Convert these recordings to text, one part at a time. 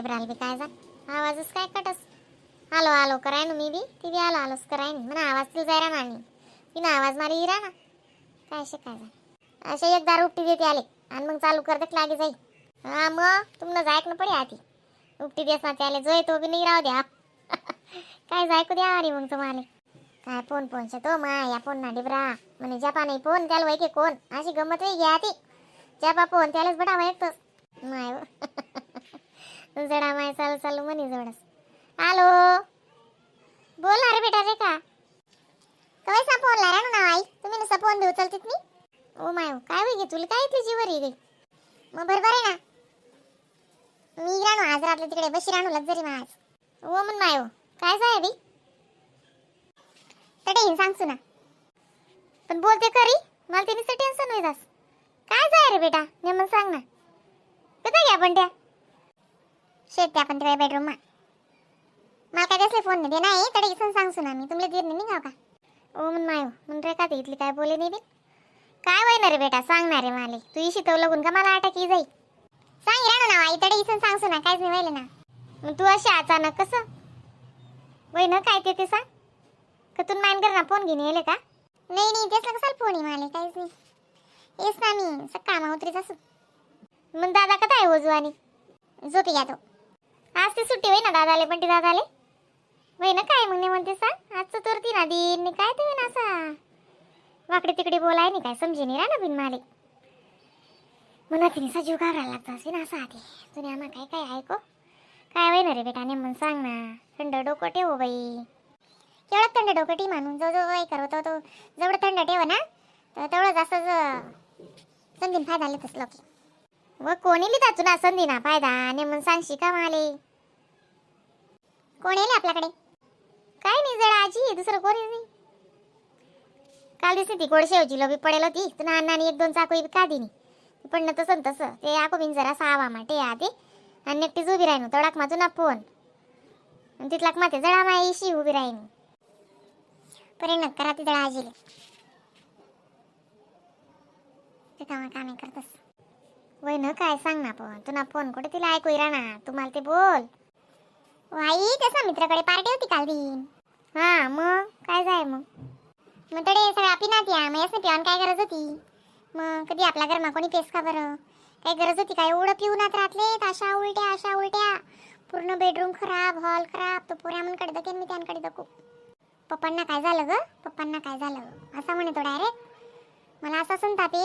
डेबराल बी काय जा आवाजच काय कटस. आलो आलो कराय ना मी बी ती बी आलो आलोच कराय ना म्हणा आवाज तुला जायरा नाणी तिनं आवाज मारी हिरा ना काय शिकाय जा असे एक दार उपटी देते आले आणि मग चालू करते लागे जाई. हा मग तुम्हाला जायक ना पडे आधी उपटी देस ना त्याले जोय तो बी नाही राहू द्या. काय जायकू द्या अरे मग तुम्हाला काय फोन फोनच्या तो मा या फोन ना डिबरा म्हणे जपा नाही फोन त्याला वैके कोण अशी गंमत वेगळी घ्या ती जपा फोन त्यालाच बडा ऐकतोस माय जडा माय चालू चालू म्हणे जोडस. हॅलो बोल अरे बेटा रे का कवायचा फोन लारा ना आई तुम्ही नुसता फोन देऊ चलतीत मी ओ माय काय होई गे तुला काय तुझी वरी गे मग बरोबर आहे ना मी राणू आज रात्री तिकडे बशी राणू लक्झरी मा आज ओ मन माय काय जाय बी तडे सांगसू ना पण बोलते खरी मला तिने टेन्शन होई दास काय जाय रे बेटा नेमन सांग ना कधी घ्या पण त्या शेत आपण तिकडे बेडरूम मा मला काय कसले फोन नाही दे नाही तडे इसन सांगसू ना मी तुमले दीर नाही गाव का ओ मन माय मन रे का इथली काय बोले नाही बिन काय वय रे बेटा सांगणार रे माले तू इशी तो लगून का मला अटकी जाई सांग राणू ना आई तडे इसन सांगसू ना काहीच नाही व्हायला ना मग तू अशी अचानक कसं वय ना काय ते सांग का तू माइन कर ना फोन घेऊन येले का नाही नाही तेच कसाल फोन माले काहीच नाही येस ना मी सकाळ मा उतरीच असू मग दादा कथा आहे ओजवानी झोपी घ्या तो आज ती सुट्टी होई ना दादाले पण ती दादाले वय ना काय मग नाही म्हणते सांग आजचं तर ती ना दिन काय तुम्ही ना असा वाकडे तिकडे बोलाय नाही काय समजे नाही ना बिन माले म्हणा तिने सजीव घालायला लागता असे ना असं आधी तुने आम्हा काय काय ऐको काय वय ना रे बेटा नेमन सांग ना थंड डोकं ठेव बाई केवढं थंड डोकं टी मानून जो जो काय करतो तो जेवढं थंड ठेव ना तर तेवढं जास्त संधीन फायदा लेतच लोक व कोणी लिहिता तुला संधी ना फायदा नेमन सांगशी का माले कोण येईल आपल्याकडे काय नाही जरा आजी दुसरं कोणी नाही काल दिसली ती गोडशेवची लोबी पडेल होती तुला अण्णाने एक दोन चाकू का दिनी पण तसं तसं ते आको बिन जरा सावा माटे आते आणि एकटीच उभी राहीन तोडाक माझू ना फोन तिथलाक माते जळा माईशी उभी राहीन परिणत करा ती जळा आजीले ते कामे करतस वय न काय सांग ना पण तुला फोन कुठे तिला ऐकू राहणार तुम्हाला ते बोल आई त्याचा मित्राकडे पार्टी होती काल दिन हा मग काय जाय मग तडे सगळा पिनात या मग यासने पिऊन काय गरज होती मग कधी आपल्या घरमा कोणी पेस का बरं काय गरज होती काय एवढं पिऊनात राहतले अशा उलट्या पूर्ण बेडरूम खराब हॉल खराब तो पोऱ्या म्हणकडे दकेन मी त्यांकडे दकू पप्पांना काय झालं ग पप्पांना काय झालं असा म्हणे तो डायरेक्ट मला असा संताप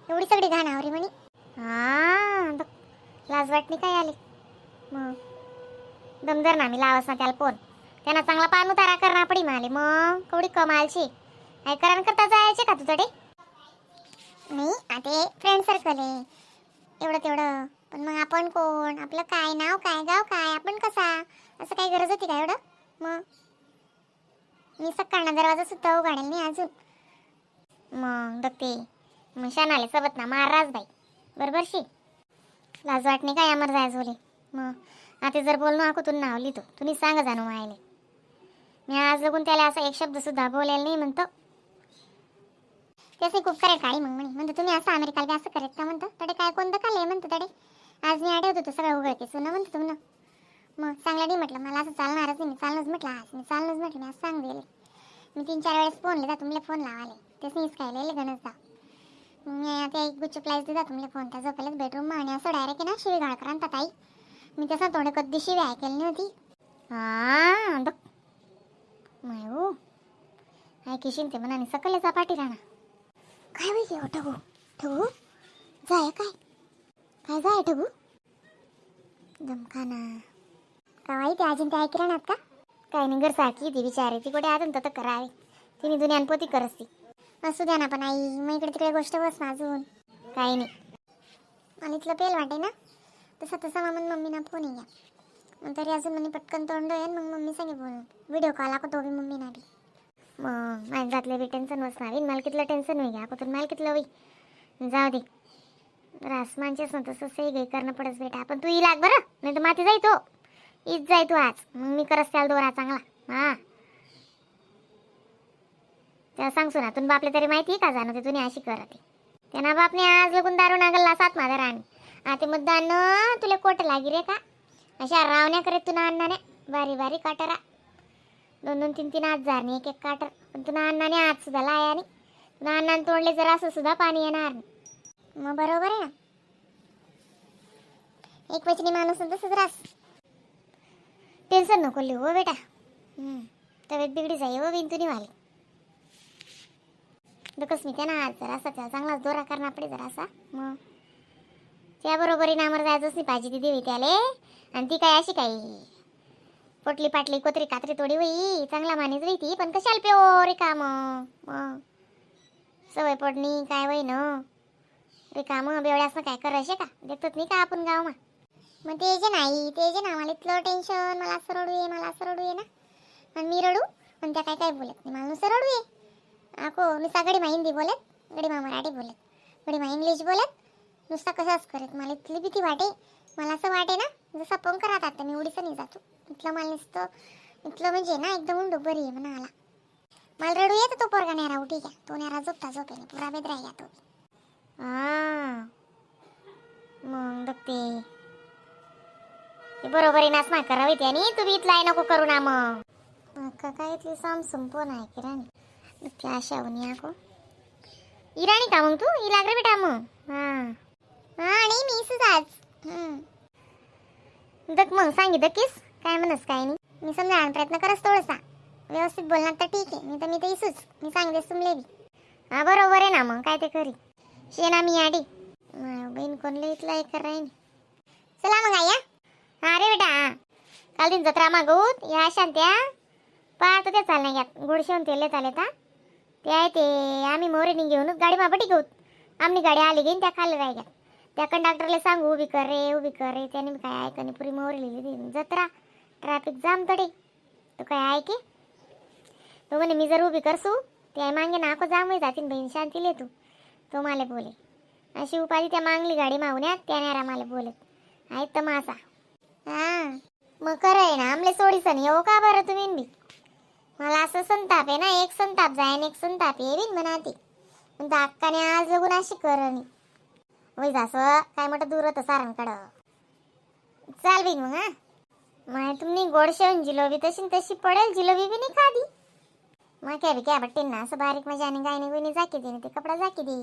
एवढी सगळी घाणावरी म्हणे हा लाज वाटणी काय आली मग दमदर ना मी लावस ना त्याला फोन त्यांना चांगला पान उतारा करणार पडी माले मग कवडी कमालची काय करा करता जायचे का तुझ्याकडे नाही आता फ्रेंड सर्कल आहे एवढं तेवढं पण मग आपण कोण आपलं काय नाव काय गाव काय आपण कसा असं काही गरज होती का एवढं मग मी सकाळना दरवाजा सुद्धा उघडेल नाही अजून मग बघते मग शानाले सबत ना महाराज बाई बरोबर शी लाज वाटणे काय अमर जाय झोले मग आता जर बोलणं आखो तू नाव लिहितो तुम्ही सांगा जाणू मायले मी आज लगून त्याला असा एक शब्द सुद्धा बोलायला नाही म्हणतो त्याचे खूप करे काळी मग म्हणे म्हणतो तुम्ही असं अमेरिकाला असं करत का म्हणतो तडे काय कोणतं काल म्हणतो तडे आज मी आठवत होतो सगळं उघडते सुना म्हणतो तुम्ही मग चांगलं नाही म्हटलं मला असं चालणारच नाही मी चालणंच म्हटलं आज मी चालणंच म्हटलं मी आज सांग दिले मी 3-4 वेळेस फोन लिहिता तुमले फोन लावाले तेच नीस काय लिहिले गणच दा मी आता एक गुच्छ प्लाइज दिला तुमले फोन त्या झोपेलाच बेडरूम आणि असं डायरेक्ट ना शिवी गाळ करा ताई मी तसं तोंड कधी शिवी ऐकेल नाही होती हा बघ मायू ऐकीशीन ते मनाने सकले चपाटी राहणार काय होई गे ठगू ठगू जाय काय जाय ठगू दमखाना काय ते अजून ते ऐकी राहणार का काय नाही घर सारखी ती विचारे ती कुठे अजून तर करावे तिने दुनियान पोती करसती असू द्या ना पण आई मग इकडे तिकडे गोष्ट बस ना अजून काही नाही आणि इथलं पेल वाटे ना तसा मग मम्मीना फोन घ्या मग तरी अजून म्हणे पटकन तोंड येईन मग मम्मी सांगे बोलून व्हिडिओ कॉल आको तो बी मम्मी ना बी मग माझ्या जातले बी टेन्शन बसणार मला कितलं टेन्शन होई आको तर मला कितलं होई जाऊ दे रासमानचेच ना तसं सही गे करणं पडस बेटा पण तू लाग बरं नाही तर माती जाई तो ईच जाय तू आज मग मी करस त्याला दोरा चांगला हा त्या सांगसू ना तुम्ही बापले तरी माहिती का जाणं ते तुम्ही अशी करते त्यांना बापने आज लगून दारू नागल्ला सात माझ्या राणी आता मतदान तुला कोट लागी रे का अशा रावण्या करे तुना अण्णाने बारी बारी काटरा 2-2, 3-3 हजार नाही एक काटर पण तुना अण्णाने आज सुद्धा लाया नाही तुना अण्णाने तोडले जरा असं सुद्धा पाणी येणार नाही मग बरोबर आहे ना एक वचनी माणूस तसंच रास टेन्शन नको लिहू हो बेटा तब्येत बिगडी जाई हो बिन तुनी वाली दुखस मी त्या ना आज जरासा त्या चांगलाच दोरा करणार पडे जरासा मग त्याबरोबर नामर जायचंच नाही पाहिजे ती देवी त्याले आणि ती काय अशी काय पोटली पाटली कोतरी कात्री तोडी होई चांगला मानीच होई ती पण कशाला प्यो रे काम सवय पडणी काय वय न रे काम बेवड्यास काय करायचे का देतच नाही का आपण गाव मग ते जे नाही ते जे ना मला इतलं टेन्शन मला असं रडू ये ना आणि मी रडू पण त्या काय काय बोलत नाही मला नुसतं रडू ये आको नुसता गडीमा हिंदी बोलत गडीमा मराठी बोलत गडीमा इंग्लिश बोलत नुसता कसाच करत मला इथली भीती वाटे मला असं वाटे ना जसं पंख राहतात मी उडीचं नाही जातो इथलं मला नुसतं इथलं म्हणजे ना एकदम उंडू बरी आहे म्हणा मला रडू येतं तो पोरगा नेरा उठी घ्या तो नेरा झोपता पुरा बेदरा घ्या तो मग बघते बरोबर नाच मा करावी त्याने तुम्ही इथला नको करू ना मग काय इथली सामसुम पण आहे की राणी ती आशा होणी आको इराणी का मग तू इलाग रे बेटा मग आणि मी सुद्धाच दक मग सांगितलं किस काय म्हणस काय नाही मी समजा प्रयत्न करस थोडासा व्यवस्थित बोलणार तर ठीक आहे मी तर इसूच मी सांगतेस तुमले बी बरोबर आहे ना मग काय ते करी शेना मी आडी बहीण कोणले इथला एक कर राहीन चला मग आया अरे बेटा काल दिन जत्रा मागूत या शांत्या पाहतो त्या चालण्या घ्यात गोडशेवून तेले चाले ते आहे ते आम्ही मोरेनी घेऊनच गाडी मापटी घेऊत आमनी गाडी आली घेईन त्या खाली राही घ्यात त्या कंडक्टरला सांगू उभी कर रे त्याने काय ऐकणे पुरी मोरे लिहिली जत्रा ट्रॅफिक जाम तडे तो काय ऐके तो म्हणे मी जर उभी करसू ते मागे नाको जाम जातीन बहीण शांती ले तू तो मला बोले अशी उपाधी त्या मागली गाडी मागण्यात त्याने मला बोलत आहेत तर मासा मग खरं ना आमले सोडीसन येऊ का बरं तुम्ही बी मला असं संताप आहे ना एक संताप जाय एक संताप येईन म्हणा ती पण अक्काने आज जगून अशी करणी वय असं काय म्हणतं दूर होतं सारांकडं चाल बिन मग मग तुम्ही गोड शेवून जिलोबी तशी पडेल जिलोबी बी नाही खादी मग काय बट्टी ना असं बारीक मजाने गायने गुईने जाकी दे ते कपडा जाकी दे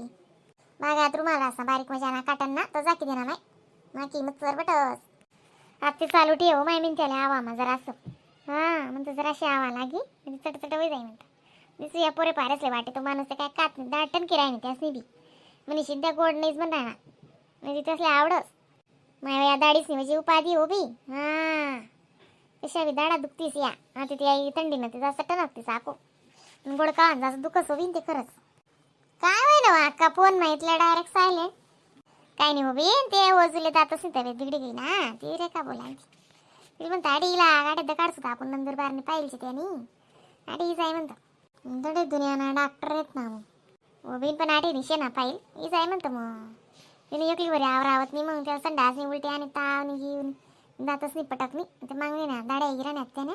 बागात रुमाला असा बारीक मजाना काटन ना तर जाकी दे ना माय किंमत चर बटस आता चालू ठेव माय मी त्याला आवा मा जरा असं म्हणतो जरा अशी आवा लागी म्हणजे चटचट होई जाई म्हणतं दिसू या पोरे पारसले वाटे तो माणूस काय कात नाही दाटन किराय नाही त्यासनी बी म्हणजे शिद्या गोड नाहीच म्हणता ना म्हणजे त्यासले आवडस माया या दाडीच नाही म्हणजे उपाधी हो बी कशा बी दाडा दुखतीस या आता ती आई थंडी ना ते जास्त टणकतीस आको गोड का जास्त दुखस हो बी ते खरंच काय होय ना अक्का फोन माहितलं डायरेक्ट सायलेंट काय नाही हो बी ते वजूले जातच नाही तब्येत बिगडी गई ना ती रे का बोलायची ती म्हणता अडीला गाड्यात काढतो आपण नंदुरबारने पाहिजे त्यानी अडी जाय म्हणतं दडे दुनियाना डॉक्टर आहेत ना मग बीन पण आठी निशे ना पाहिल जाय म्हणतं मग तिने एकली बरी आवरावत नाही मग त्या संडास नाही उलटी आणि ताव नाही घेऊन जातच नाही पटक नाही ते मागणे ना दाड्या गिरा नाही त्याने